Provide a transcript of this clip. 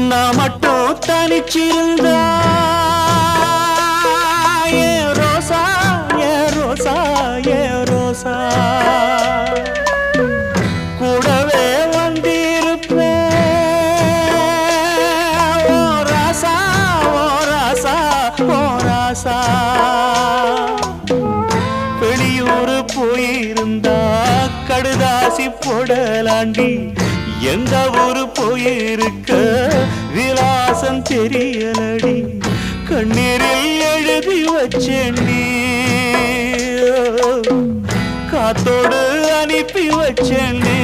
நான் மட்டும் தனிச்சிருந்தா ஏ ரோசா ஏ ரோசா ஏ ரோசா கூடவே வந்திருப்பேன் ஓ ராசா ஓ ராசா ஓ ராசா வெளியூர் போயிருந்தா கடுதாசி போடலாண்டி எந்த ஊரு போயிருக்க விலாசம் தெரியலடி கண்ணீரில் எழுதி வச்சேண்டி காத்தோடு அனுப்பி வச்சேண்டி